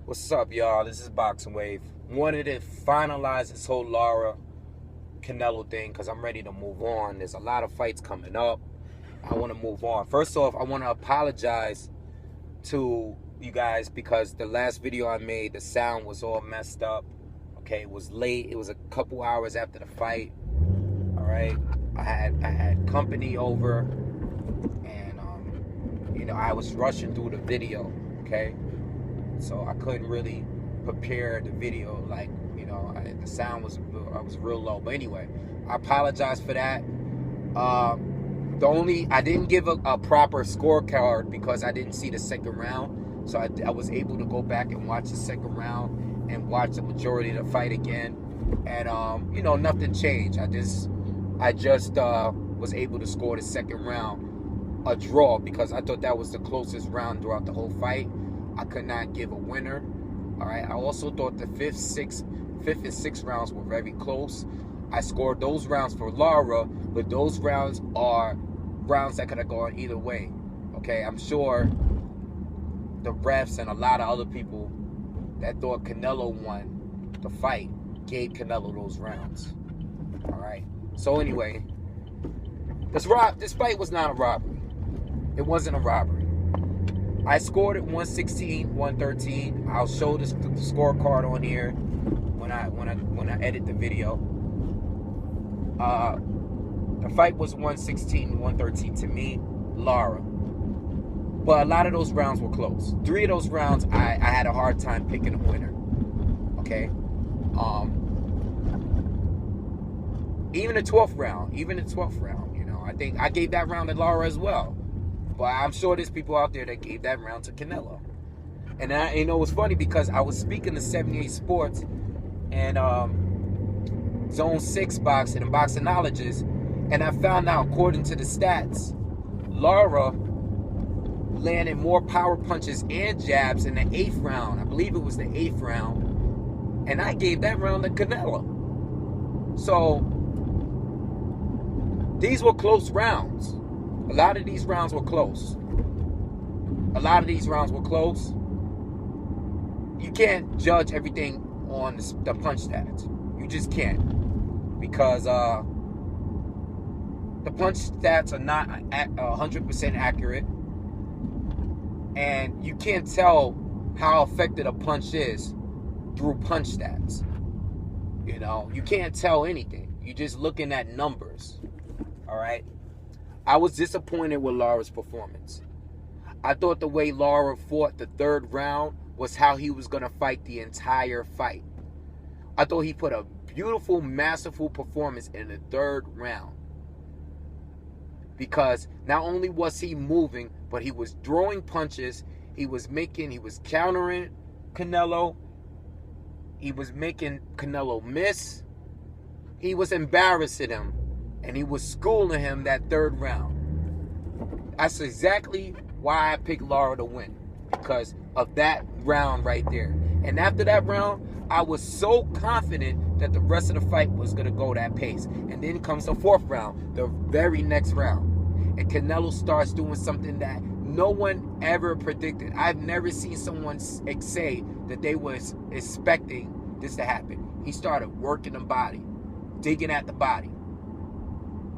What's up, y'all? This is BoxingWave. Wanted to finalize this whole Lara Canelo thing because I'm ready to move on. There's a lot of fights coming up. I want to move on. First off, I want to apologize to you guys because the last video I made, the sound was all messed up. Okay, it was late. It was a couple hours after the fight. All right, I had company over, and I was rushing through the video. Okay. So I couldn't really prepare the video, like, the sound was real low. But anyway, I apologize for that. I didn't give a proper scorecard because I didn't see the second round. So I was able to go back and watch the second round and watch the majority of the fight again. And, nothing changed. I just was able to score the second round a draw because I thought that was the closest round throughout the whole fight. I could not give a winner. All right. I also thought the fifth and sixth rounds were very close. I scored those rounds for Lara, but those rounds are rounds that could have gone either way. Okay. I'm sure the refs and a lot of other people that thought Canelo won the fight gave Canelo those rounds. All right. So anyway, this fight was not a robbery. It wasn't a robbery. I scored it 116-113. I'll show the scorecard on here when I edit the video. The fight was 116-113 to me, Lara. But a lot of those rounds were close. 3 of those rounds, I had a hard time picking a winner. Okay. Even the 12th round, I think I gave that round to Lara as well. But I'm sure there's people out there that gave that round to Canelo. And it was funny because I was speaking to 78 Sports and Zone 6 boxing and boxingologist, and I found out, according to the stats, Lara landed more power punches and jabs in the 8th round. I believe it was the 8th round. And I gave that round to Canelo. So these were close rounds. A lot of these rounds were close. You can't judge everything on the punch stats. You just can't. Because the punch stats are not 100% accurate. And you can't tell how effective a punch is through punch stats. You can't tell anything. You're just looking at numbers. All right? I was disappointed with Lara's performance. I thought the way Lara fought the 3rd round was how he was going to fight the entire fight. I thought he put a beautiful, masterful performance in the 3rd round. Because not only was he moving, but he was throwing punches. He was countering Canelo. He was making Canelo miss. He was embarrassing him. And he was schooling him that 3rd round. That's exactly why I picked Lara to win. Because of that round right there. And after that round, I was so confident that the rest of the fight was going to go that pace. And then comes the 4th round, the very next round. And Canelo starts doing something that no one ever predicted. I've never seen someone say that they was expecting this to happen. He started working the body, digging at the body.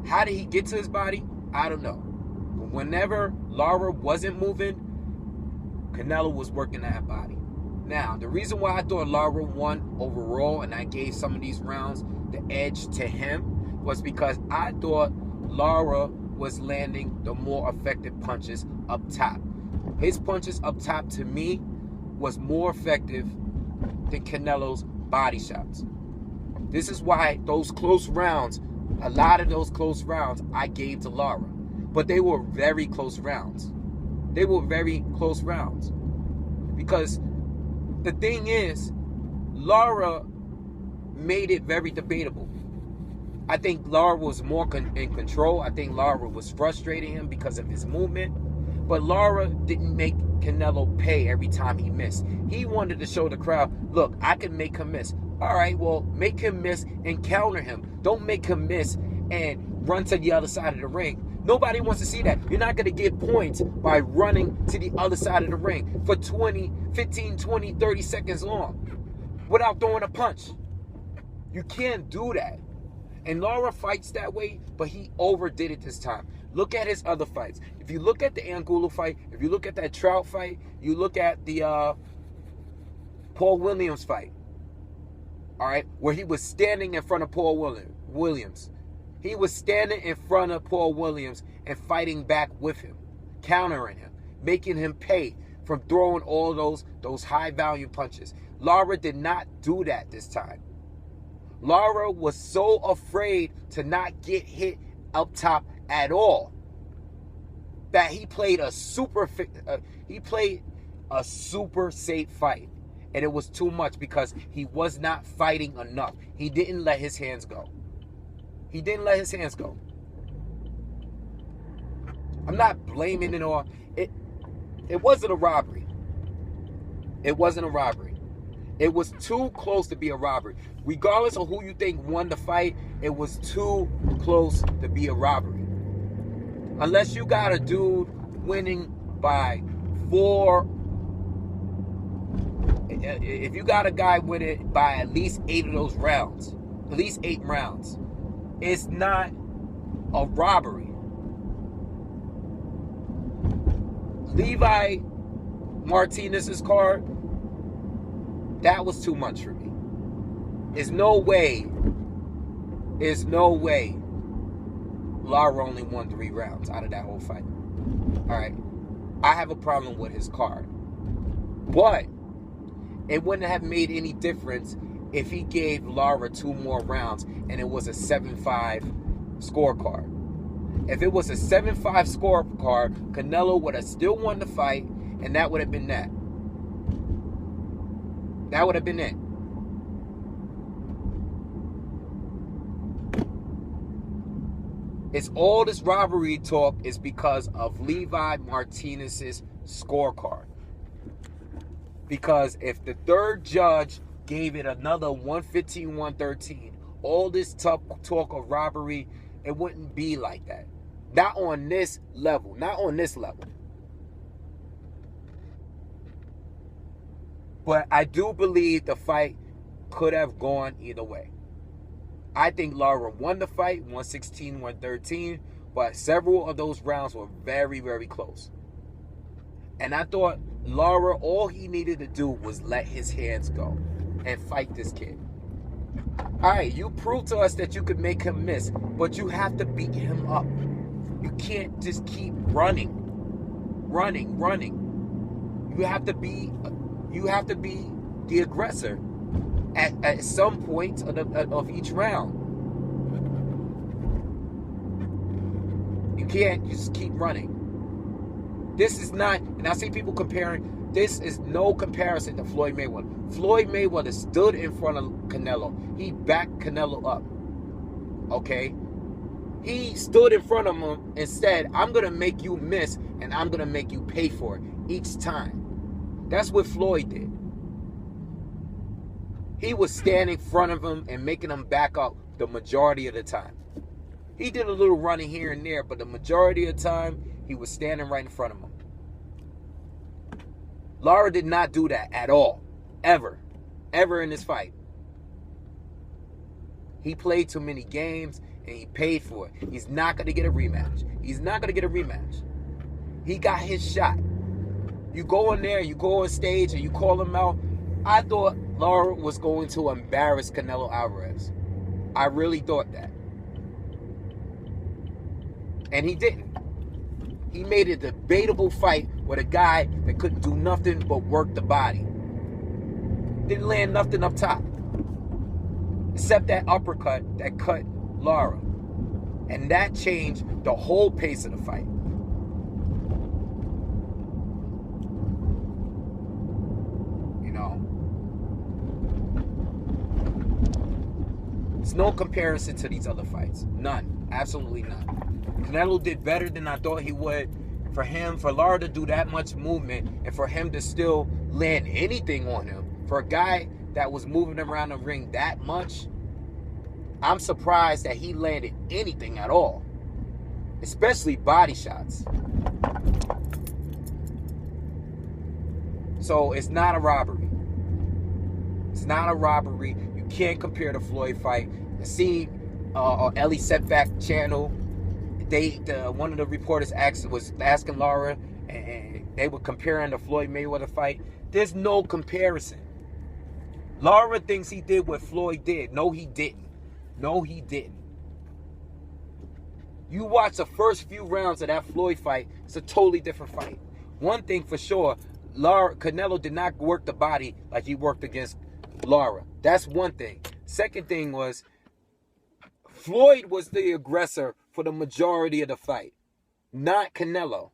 How did he get to his body? I don't know. But whenever Lara wasn't moving, Canelo was working that body. Now, the reason why I thought Lara won overall and I gave some of these rounds the edge to him was because I thought Lara was landing the more effective punches up top. His punches up top, to me, was more effective than Canelo's body shots. This is why those close rounds, a lot of those close rounds I gave to Lara. But they were very close rounds. Because the thing is, Lara made it very debatable. I think Lara was more in control. I think Lara was frustrating him because of his movement. But Lara didn't make Canelo pay every time he missed. He wanted to show the crowd, look, I can make him miss. All right, well, make him miss and counter him. Don't make him miss and run to the other side of the ring. Nobody wants to see that. You're not going to get points by running to the other side of the ring for 15, 20, 30 seconds long without throwing a punch. You can't do that. And Lara fights that way, but he overdid it this time. Look at his other fights. If you look at the Angulo fight, if you look at that Trout fight, you look at the Paul Williams fight, all right, where he was standing in front of Paul Williams. He was standing in front of Paul Williams and fighting back with him, countering him, making him pay from throwing all those high-value punches. Lara did not do that this time. Lara was so afraid to not get hit up top at all that he played a super safe fight, and it was too much because he was not fighting enough. He didn't let his hands go. He didn't let his hands go. I'm not blaming it on it. It wasn't a robbery. It wasn't a robbery. It was too close to be a robbery. Regardless of who you think won the fight, it was too close to be a robbery. Unless you got a dude winning by 4, if you got a guy winning by at least 8 of those rounds, at least 8 rounds, it's not a robbery. Levi Martinez's card, that was too much for me. There's no way Lara only won 3 rounds out of that whole fight. All right. I have a problem with his card. But it wouldn't have made any difference if he gave Lara 2 more rounds and it was a 7-5 scorecard. If it was a 7-5 scorecard, Canelo would have still won the fight, and that would have been that. That would have been it. It's all this robbery talk is because of Levi Martinez's scorecard. Because if the third judge gave it another 115-113, all this talk of robbery, it wouldn't be like that. Not on this level. Not on this level. But I do believe the fight could have gone either way. I think Lara won the fight, 116-113, but several of those rounds were very, very close. And I thought Lara, all he needed to do was let his hands go and fight this kid. All right, you proved to us that you could make him miss, but you have to beat him up. You can't just keep running. You have to be the aggressor at some point of each round. You can't just keep running. This is not, and I see people comparing, this is no comparison to Floyd Mayweather. Floyd Mayweather stood in front of Canelo. He backed Canelo up. Okay? He stood in front of him and said, I'm going to make you miss and I'm going to make you pay for it each time. That's what Floyd did. He was standing in front of him and making him back up the majority of the time. He did a little running here and there, but the majority of the time, he was standing right in front of him. Lara did not do that at all. Ever in this fight. He played too many games and he paid for it. He's not going to get a rematch. He got his shot. You go in there, you go on stage and you call him out. I thought Lara was going to embarrass Canelo Alvarez. I really thought that. And he didn't. He made a debatable fight with a guy that couldn't do nothing but work the body. Didn't land nothing up top. Except that uppercut that cut Lara. And that changed the whole pace of the fight. You know? There's no comparison to these other fights. None. Absolutely none. Canelo did better than I thought he would. For Lara to do that much movement and for him to still land anything on him, for a guy that was moving around the ring that much, I'm surprised that he landed anything at all. especially body shots. So it's not a robbery. It's not a robbery. You can't compare the Floyd fight. I see Ellie Setback channel. One of the reporters was asking Lara, and they were comparing the Floyd Mayweather fight. There's no comparison. Lara thinks he did what Floyd did. No, he didn't. No, he didn't. You watch the first few rounds of that Floyd fight, it's a totally different fight. One thing for sure, Canelo did not work the body like he worked against Lara. That's one thing. Second thing was, Floyd was the aggressor for the majority of the fight, not Canelo.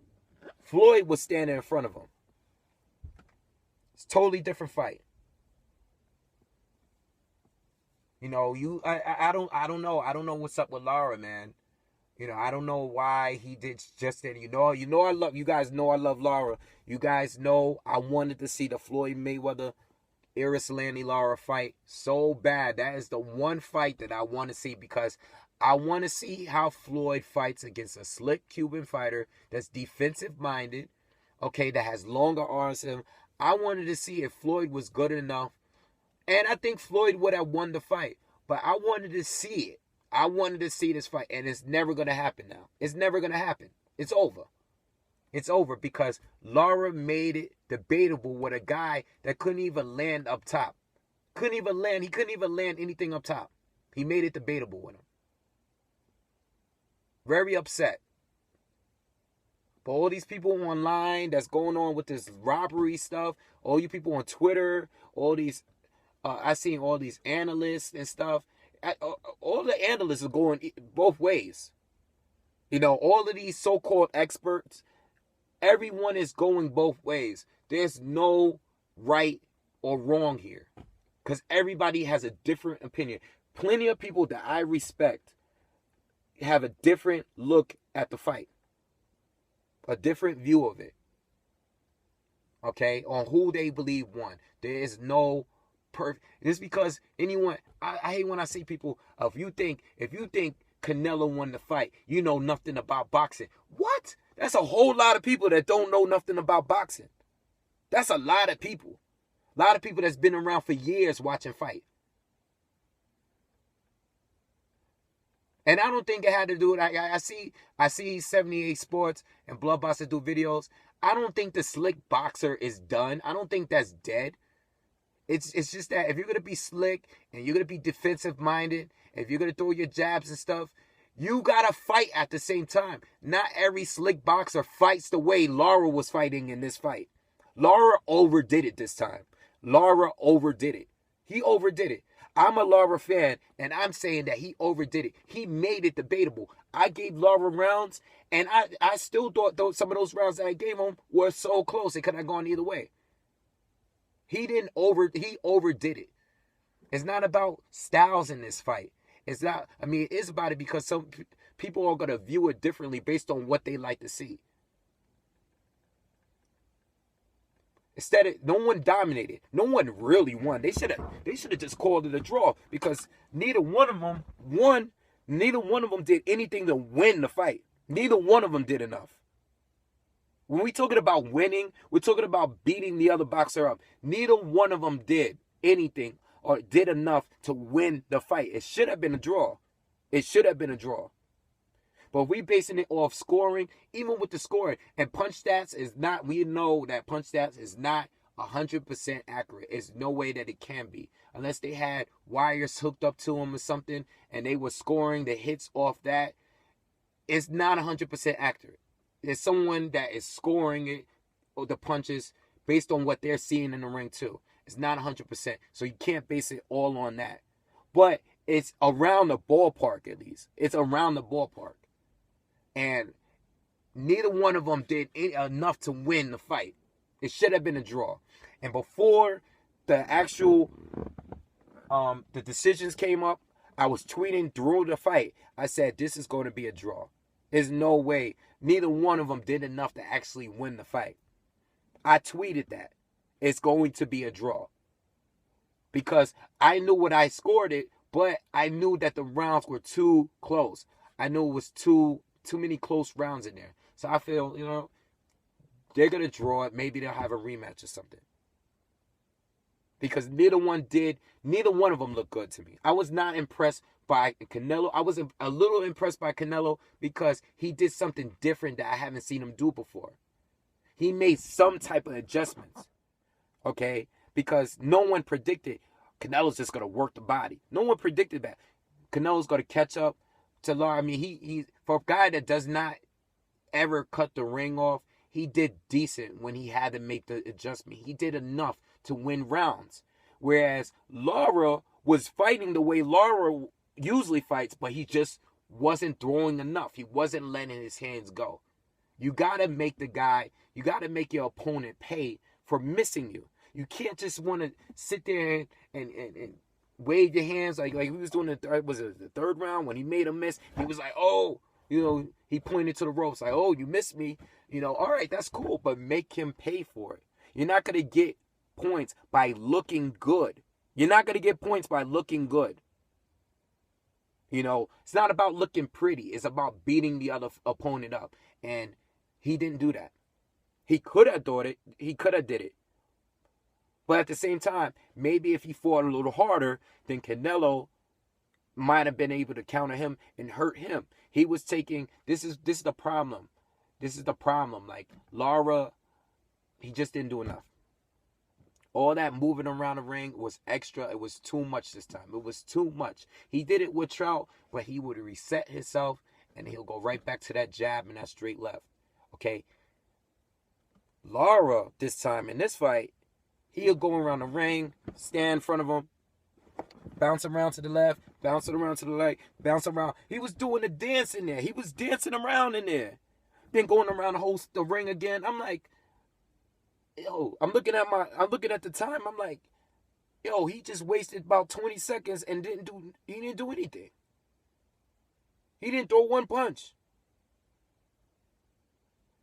Floyd was standing in front of him. It's a totally different fight. You know, I don't know. I don't know what's up with Lara, man. You know, I don't know why he did just that. You know, I love, you guys know I love Lara. You guys know I wanted to see the Floyd Mayweather Erislandy Lara fight so bad. That is the one fight that I want to see, because I want to see how Floyd fights against a slick Cuban fighter that's defensive minded, okay, that has longer arms than him. I wanted to see if Floyd was good enough. And I think Floyd would have won the fight, but I wanted to see it. I wanted to see this fight, and it's never going to happen now. It's never going to happen. It's over. It's over because Lara made it debatable with a guy that couldn't even land up top. Couldn't even land. He couldn't even land anything up top. He made it debatable with him. Very upset. But all these people online that's going on with this robbery stuff, all you people on Twitter, all these, I seen all these analysts and stuff. All the analysts are going both ways. You know, all of these so-called experts, everyone is going both ways. There's no right or wrong here, because everybody has a different opinion. Plenty of people that I respect have a different look at the fight, a different view of it, okay, on who they believe won. There is no perfect. It's because anyone, I hate when I see people, if you think Canelo won the fight, you know nothing about boxing. What? That's a whole lot of people that don't know nothing about boxing. That's a lot of people. A lot of people that's been around for years watching fight. And I don't think it had to do it. I see 78 Sports and Bloodboxer do videos. I don't think the slick boxer is done. I don't think that's dead. It's just that if you're going to be slick and you're going to be defensive minded, if you're going to throw your jabs and stuff, you got to fight at the same time. Not every slick boxer fights the way Lara was fighting in this fight. Lara overdid it this time. Lara overdid it. He overdid it. I'm a Lara fan, and I'm saying that he overdid it. He made it debatable. I gave Lara rounds, and I still thought some of those rounds that I gave him were so close. It could have gone either way. He overdid it. It's not about styles in this fight. It's not, I mean, it is about it because some people are going to view it differently based on what they like to see. Instead of, no one dominated. No one really won. They should have just called it a draw, because neither one of them won. Neither one of them did anything to win the fight. Neither one of them did enough. When we're talking about winning, we're talking about beating the other boxer up. Neither one of them did anything or did enough to win the fight. It should have been a draw. It should have been a draw. But if we're basing it off scoring, even with the scoring, and punch stats is not, we know that punch stats is not 100% accurate. It's no way that it can be. Unless they had wires hooked up to them or something, and they were scoring the hits off that. It's not 100% accurate. There's someone that is scoring it, or the punches, based on what they're seeing in the ring too. It's not 100%. So you can't base it all on that. But it's around the ballpark, at least. It's around the ballpark. And neither one of them did enough to win the fight. It should have been a draw. And before the actual the decisions came up, I was tweeting through the fight. I said, this is going to be a draw. There's no way. Neither one of them did enough to actually win the fight. I tweeted that. It's going to be a draw. Because I knew what I scored it, but I knew that the rounds were too close. I knew it was too too many close rounds in there. So I feel, they're going to draw it. Maybe they'll have a rematch or something. Because neither one of them looked good to me. I was not impressed by Canelo. I was a little impressed by Canelo because he did something different that I haven't seen him do before. He made some type of adjustments, okay? Because no one predicted Canelo's just going to work the body. No one predicted that. Canelo's going to catch up to Lara. I mean, he for a guy that does not ever cut the ring off, he did decent when he had to make the adjustment. He did enough to win rounds. Whereas Lara was fighting the way Lara usually fights, but he just wasn't throwing enough. He wasn't letting his hands go. You got to make your opponent pay for missing you. You can't just want to sit there and wave your hands like he was doing the third round when he made a miss. He was like, oh, he pointed to the ropes like, oh, you missed me. All right, that's cool, but make him pay for it. You're not going to get points by looking good. You're not going to get points by looking good. It's not about looking pretty. It's about beating the other opponent up. And he didn't do that. He could have done it. He could have did it. But at the same time, maybe if he fought a little harder, then Canelo might have been able to counter him and hurt him. He was taking, this is the problem. This is the problem. Like, Lara, he just didn't do enough. All that moving around the ring was extra. It was too much this time. It was too much. He did it with Trout, but he would reset himself, and he'll go right back to that jab and that straight left. Okay? Lara, this time in this fight, he'll go around the ring, stand in front of him, bounce around to the left, bounce around to the right, bounce around. He was doing the dance in there. He was dancing around in there. Then going around the ring again. I'm like, yo, I'm looking at the time. I'm like, yo, he just wasted about 20 seconds and didn't do anything. He didn't throw one punch.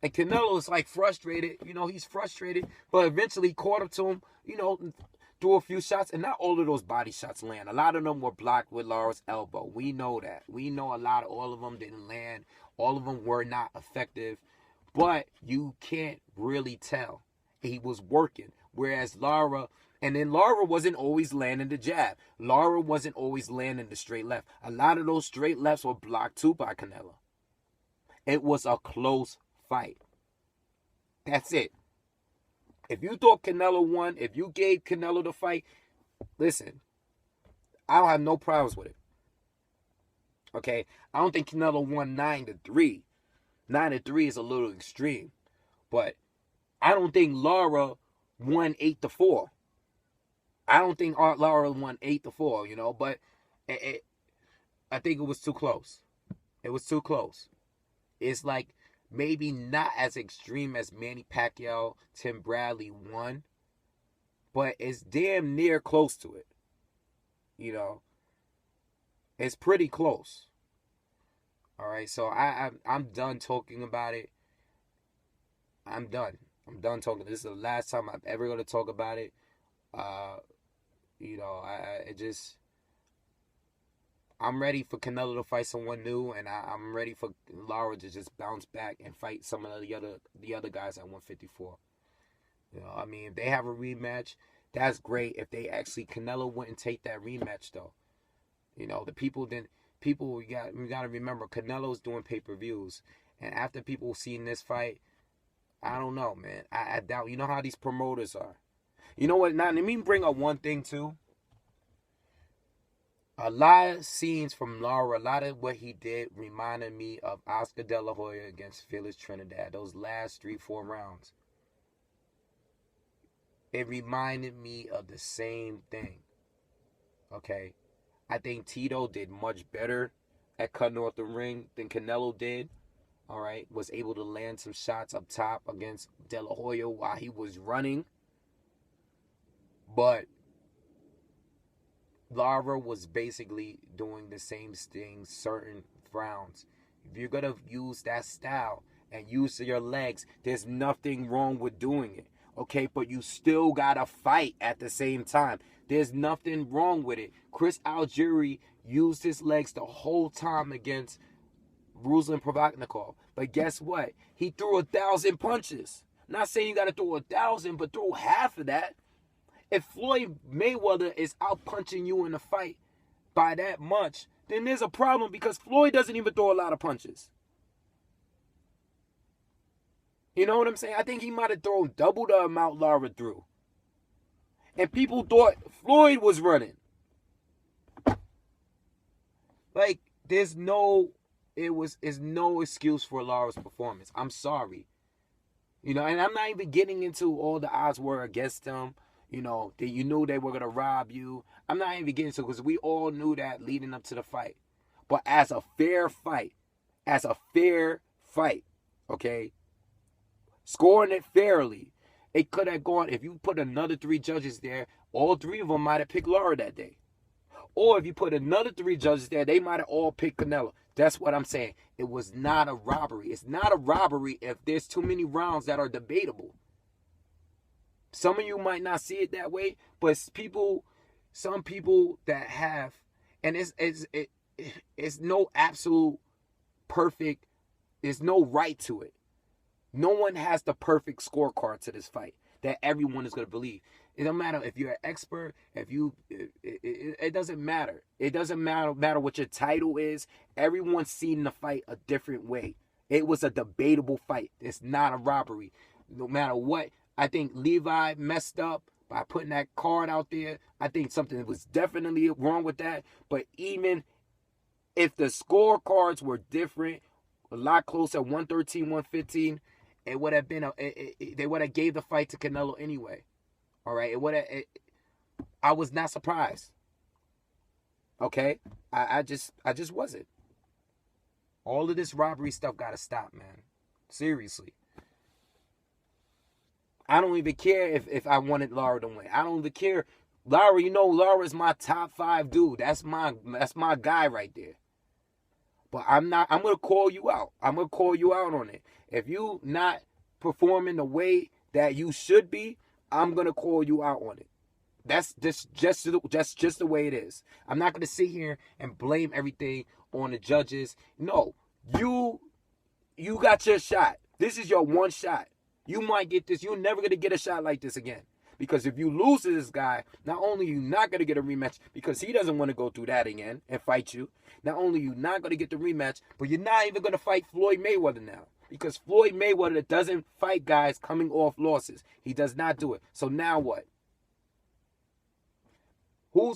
And Canelo is like frustrated. He's frustrated, but eventually he caught up to him, threw a few shots, and not all of those body shots land. A lot of them were blocked with Lara's elbow. We know that. We know all of them didn't land. All of them were not effective, but you can't really tell. He was working, whereas Lara wasn't always landing the jab. Lara wasn't always landing the straight left. A lot of those straight lefts were blocked too by Canelo. It was a close fight. That's it. If you thought Canelo won, if you gave Canelo the fight, listen, I don't have no problems with it. Okay? I don't think Canelo won 9-3. 9-3 is a little extreme. But I don't think Lara won 8-4. I don't think Lara won 8-4, but I think it was too close. It was too close. It's like maybe not as extreme as Manny Pacquiao, Tim Bradley won, but it's damn near close to it. It's pretty close. All right, so I'm done talking about it. I'm done. I'm done talking. This is the last time I'm ever going to talk about it. I'm ready for Canelo to fight someone new, and I'm ready for Lara to just bounce back and fight some of the other guys at 154. If they have a rematch, that's great. If they actually, Canelo wouldn't take that rematch though. We got to remember Canelo's doing pay-per-views, and after people seeing this fight, I don't know, man. I doubt. You know how these promoters are. You know what? Now, let me bring up one thing, too. A lot of scenes from Lara, a lot of what he did reminded me of Oscar De La Hoya against Felix Trinidad. Those last 3-4 rounds. It reminded me of the same thing. Okay? I think Tito did much better at cutting off the ring than Canelo did. All right, was able to land some shots up top against De La Hoya while he was running. But Lara was basically doing the same thing certain rounds. If you're going to use that style and use your legs, there's nothing wrong with doing it. Okay, but you still got to fight at the same time. There's nothing wrong with it. Chris Algieri used his legs the whole time against Ruslan Provodnikov. But guess what? He threw 1,000 punches. Not saying you got to throw 1,000, but throw half of that. If Floyd Mayweather is out punching you in a fight by that much, then there's a problem because Floyd doesn't even throw a lot of punches. You know what I'm saying? I think he might have thrown double the amount Lara threw. And people thought Floyd was running. Like, there's no excuse for Lara's performance. I'm sorry. You know, and I'm not even getting into all the odds were against him. You know, that you knew they were going to rob you. I'm not even getting into it because we all knew that leading up to the fight. But as a fair fight, okay, scoring it fairly, it could have gone, if you put another 3 judges there, all 3 of them might have picked Lara that day. Or if you put another 3 judges there, they might have all picked Canelo. That's what I'm saying. It was not a robbery. It's not a robbery if there's too many rounds that are debatable. Some of you might not see it that way, but some people that have, and it's no absolute perfect, there's no right to it. No one has the perfect scorecard to this fight that everyone is going to believe. It don't matter if you're an expert, it doesn't matter. It doesn't matter what your title is. Everyone's seen the fight a different way. It was a debatable fight. It's not a robbery. No matter what, I think Levi messed up by putting that card out there. I think something was definitely wrong with that. But even if the scorecards were different, a lot closer, 113, 115, it would have been they would have gave the fight to Canelo anyway. All right, I was not surprised. Okay, I just wasn't. All of this robbery stuff gotta stop, man. Seriously. I don't even care if I wanted Lara to win. I don't even care. Lara, you know, Lara is my top 5 dude. That's my guy right there. But I'm gonna call you out. I'm gonna call you out on it. If you not performing the way that you should be, I'm gonna call you out on it. That's just the way it is. I'm not gonna sit here and blame everything on the judges. No, you got your shot. This is your one shot. You might get this. You're never gonna get a shot like this again. Because if you lose to this guy, not only are you not going to get a rematch because he doesn't want to go through that again and fight you, not only are you not going to get the rematch, but you're not even going to fight Floyd Mayweather now. Because Floyd Mayweather doesn't fight guys coming off losses. He does not do it. So now what? Who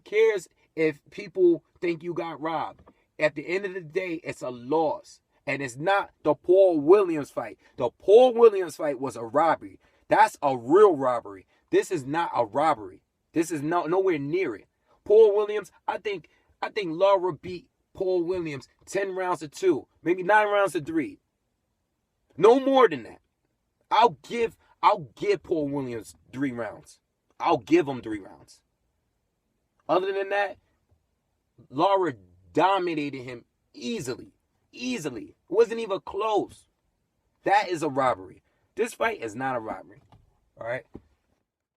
cares if people think you got robbed? At the end of the day, it's a loss. And it's not the Paul Williams fight. The Paul Williams fight was a robbery. That's a real robbery. This is not a robbery. This is nowhere near it. Paul Williams, I think Lara beat Paul Williams 10 rounds to 2, maybe 9 rounds to 3. No more than that. I'll give Paul Williams 3 rounds. I'll give him 3 rounds. Other than that, Lara dominated him easily. Easily. It wasn't even close. That is a robbery. This fight is not a robbery. All right?